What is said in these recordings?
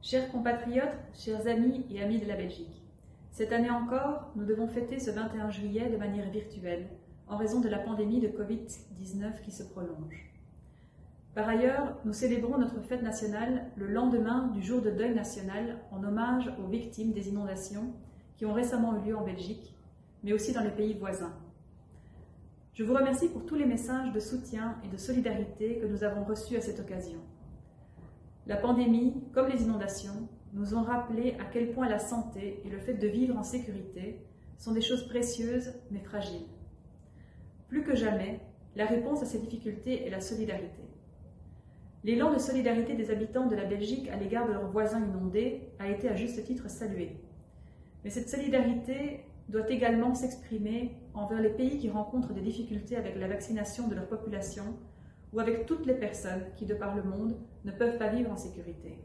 Chers compatriotes, chers amis et amis de la Belgique, cette année encore, nous devons fêter ce 21 juillet de manière virtuelle, en raison de la pandémie de Covid-19 qui se prolonge. Par ailleurs, nous célébrons notre fête nationale le lendemain du jour de deuil national en hommage aux victimes des inondations qui ont récemment eu lieu en Belgique, mais aussi dans les pays voisins. Je vous remercie pour tous les messages de soutien et de solidarité que nous avons reçus à cette occasion. La pandémie, comme les inondations, nous ont rappelé à quel point la santé et le fait de vivre en sécurité sont des choses précieuses mais fragiles. Plus que jamais, la réponse à ces difficultés est la solidarité. L'élan de solidarité des habitants de la Belgique à l'égard de leurs voisins inondés a été à juste titre salué. Mais cette solidarité doit également s'exprimer envers les pays qui rencontrent des difficultés avec la vaccination de leur population ou avec toutes les personnes qui, de par le monde, ne peuvent pas vivre en sécurité.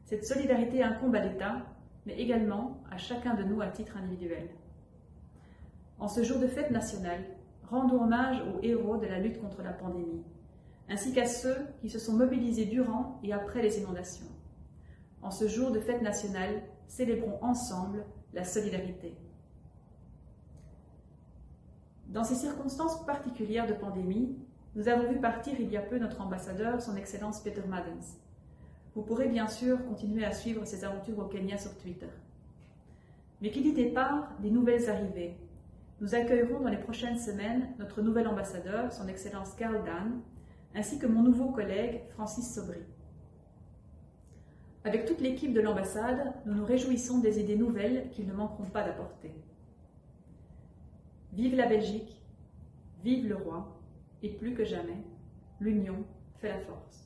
Cette solidarité incombe à l'État, mais également à chacun de nous à titre individuel. En ce jour de fête nationale, rendons hommage aux héros de la lutte contre la pandémie, ainsi qu'à ceux qui se sont mobilisés durant et après les inondations. En ce jour de fête nationale, célébrons ensemble la solidarité. Dans ces circonstances particulières de pandémie, nous avons vu partir il y a peu notre ambassadeur, son Excellence Peter Madens. Vous pourrez bien sûr continuer à suivre ses aventures au Kenya sur Twitter. Mais qui dit départ, des nouvelles arrivées. Nous accueillerons dans les prochaines semaines notre nouvel ambassadeur, son Excellence Karl Dan, ainsi que mon nouveau collègue Francis Sobry. Avec toute l'équipe de l'ambassade, nous nous réjouissons des idées nouvelles qu'ils ne manqueront pas d'apporter. Vive la Belgique, vive le roi, et plus que jamais, l'union fait la force.